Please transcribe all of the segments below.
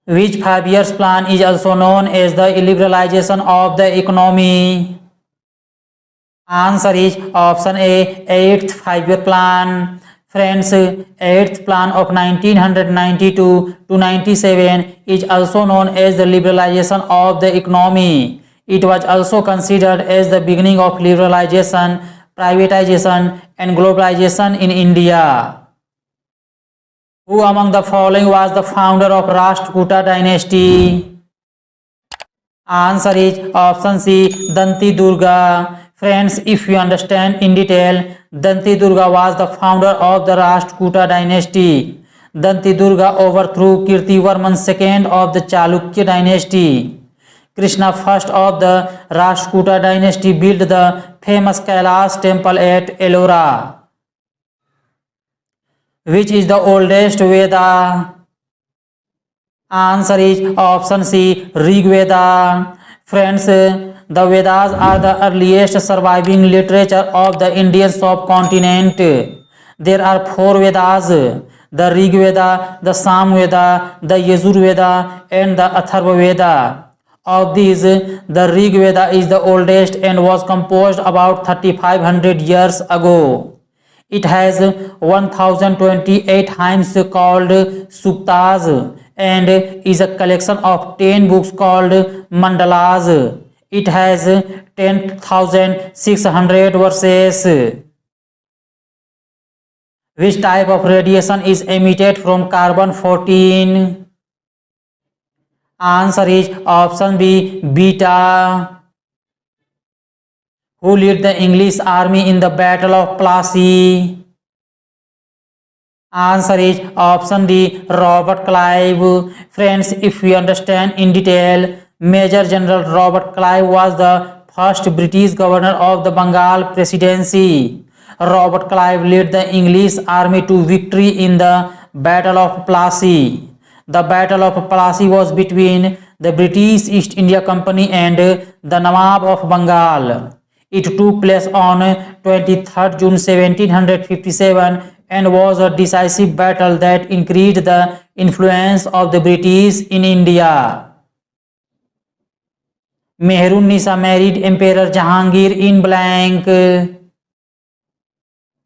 Which 5 years plan is also known as the liberalization of the economy? Answer is option A, 8th 5-year plan. Friends, 8th plan of 1992 to 97 is also known as the liberalization of the economy. It was also considered as the beginning of liberalization, privatization and globalization in India. Who among the following was the founder of Rashtrakuta dynasty? Answer is option C, Danti Durga. Friends, if you understand in detail, Danti Durga was the founder of the Rashtrakuta dynasty. Danti Durga overthrew Kirtivarman II of the Chalukya dynasty. Krishna I of the Rashtrakuta dynasty built the famous Kailash temple at Ellora. Which is the oldest Veda? Answer is option C, Rig Veda. Friends, the Vedas are the earliest surviving literature of the Indian subcontinent. There are 4 Vedas: the Rig Veda, the Sam Veda, the Yajur Veda and the Atharva Veda. Of these, the Rig Veda is the oldest and was composed about 3500 years ago. It has 1028 hymns called Suktas and is a collection of 10 books called Mandalas. It has 10,600 verses. Which type of radiation is emitted from carbon-14? Answer is option B, beta. Who led the English army in the Battle of Plassey? Answer is option D, Robert Clive. Friends, if we understand in detail, Major General Robert Clive was the first British governor of the Bengal Presidency. Robert Clive led the English army to victory in the Battle of Plassey. The Battle of Plassey was between the British East India Company and the Nawab of Bengal. It took place on 23rd June 1757 and was a decisive battle that increased the influence of the British in India. Meherun-Nisa married Emperor Jahangir in blank.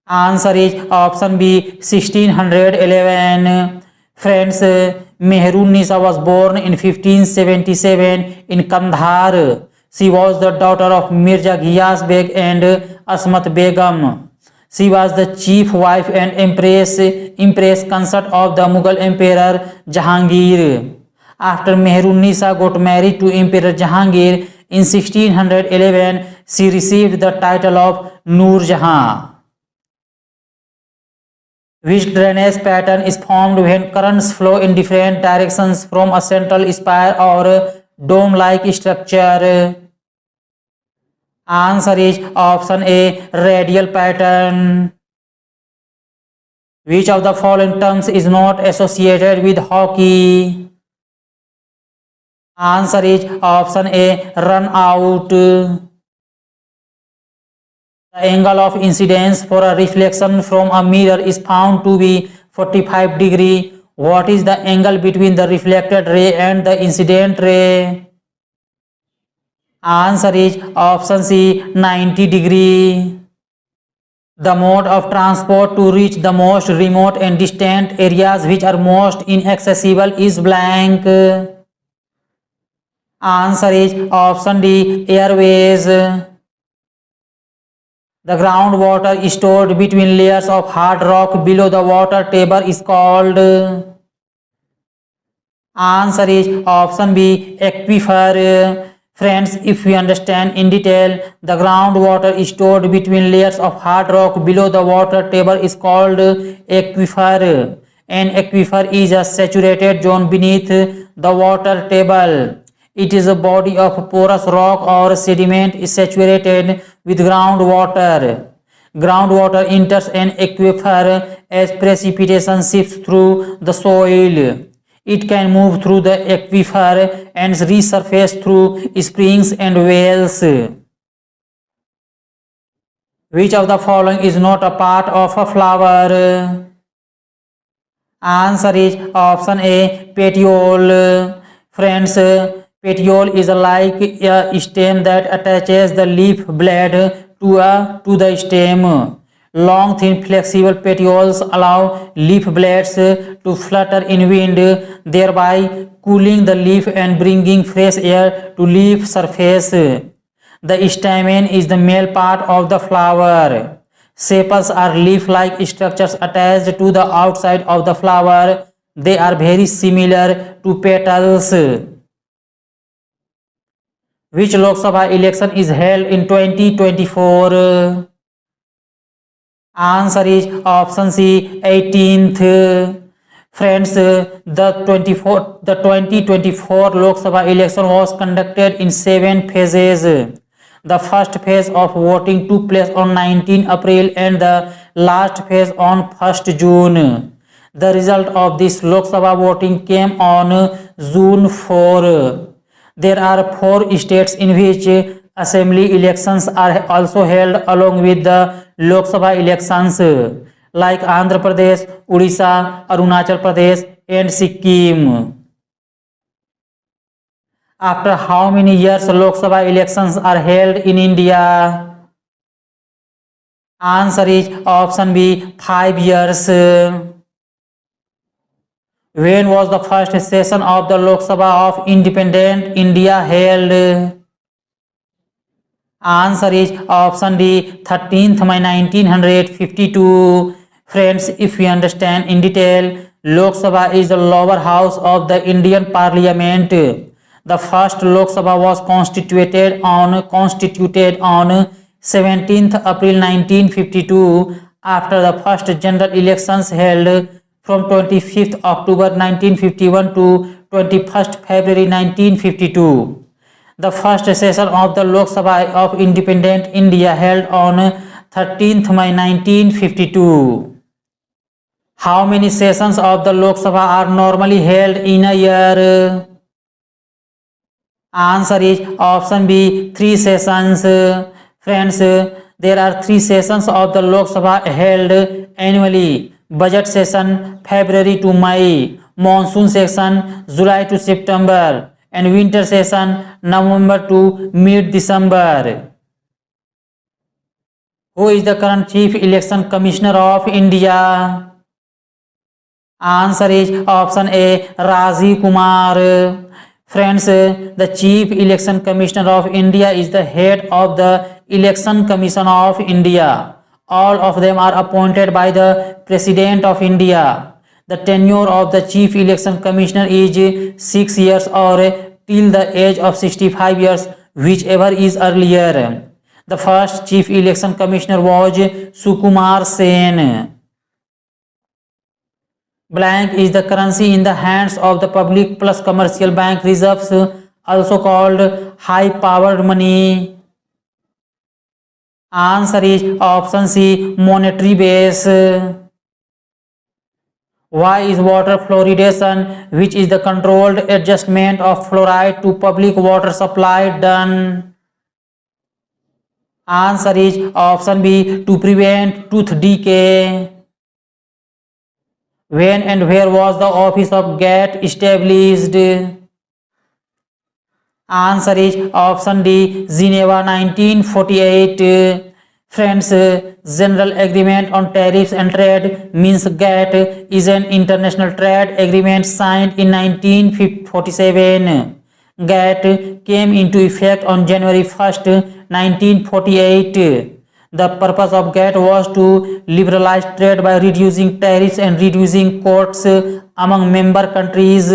Answer is option B, 1611. Friends, Meherun-Nisa was born in 1577 in Kandahar. She was the daughter of Mirza Ghiyas Beg and Asmat Begum. She was the chief wife and empress consort of the Mughal Emperor Jahangir. After Meherun-Nisa got married to Emperor Jahangir in 1611, she received the title of Noor Jahan. Which drainage pattern is formed when currents flow in different directions from a central spire or dome-like structure? Answer is option A, radial pattern. Which of the following terms is not associated with hockey? Answer is option A, run out. The angle of incidence for a reflection from a mirror is found to be 45 degrees. What is the angle between the reflected ray and the incident ray? Answer is option C, 90 degrees. The mode of transport to reach the most remote and distant areas which are most inaccessible is blank. Answer is option D, airways. The groundwater stored between layers of hard rock below the water table is called. Answer is option B, aquifer. Friends, if we understand in detail, the groundwater stored between layers of hard rock below the water table is called aquifer. An aquifer is a saturated zone beneath the water table. It is a body of porous rock or sediment saturated with groundwater. Groundwater enters an aquifer as precipitation shifts through the soil. It can move through the aquifer and resurface through springs and wells. Which of the following is not a part of a flower? Answer is option A, petiole. Friends, petiole is like a stem that attaches the leaf blade to the stem. Long, thin, flexible petioles allow leaf blades to flutter in wind, thereby cooling the leaf and bringing fresh air to leaf surface. The stamen is the male part of the flower. Sepals are leaf-like structures attached to the outside of the flower. They are very similar to petals. Which Lok Sabha election is held in 2024? Answer is option C, 18th. Friends, the 2024 Lok Sabha election was conducted in 7 phases. The first phase of voting took place on 19 April and the last phase on 1st June. The result of this Lok Sabha voting came on June 4. There are 4 states in which assembly elections are also held along with the Lok Sabha elections, like Andhra Pradesh, Odisha, Arunachal Pradesh and Sikkim. After how many years Lok Sabha elections are held in India? Answer is option B, 5 years. When was the first session of the Lok Sabha of Independent India held? Answer is option D, 13th May 1952. Friends, if we understand in detail, Lok Sabha is the lower house of the Indian Parliament. The first Lok Sabha was constituted on 17th April 1952 after the first general elections held from 25th October 1951 to 21st February 1952. The first session of the Lok Sabha of Independent India held on 13th May 1952. How many sessions of the Lok Sabha are normally held in a year? Answer is option B, 3 sessions. Friends, there are 3 sessions of the Lok Sabha held annually. Budget session February to May, monsoon session July to September, and winter session November to mid-December. Who is the current Chief Election Commissioner of India? Answer is option A, Rajiv Kumar. Friends, the Chief Election Commissioner of India is the head of the Election Commission of India. All of them are appointed by the President of India. The tenure of the Chief Election Commissioner is 6 years or till the age of 65 years, whichever is earlier. The first Chief Election Commissioner was Sukumar Sen. Blank is the currency in the hands of the public plus commercial bank reserves, also called high-powered money. Answer is option C, monetary base. Why is water fluoridation, which is the controlled adjustment of fluoride to public water supply, done? Answer is option B, to prevent tooth decay. When and where was the office of GATT established? Answer is option D, Geneva 1948. Friends, General Agreement on Tariffs and Trade means GATT is an international trade agreement signed in 1947. GATT came into effect on January 1st, 1948. The purpose of GATT was to liberalize trade by reducing tariffs and reducing quotas among member countries.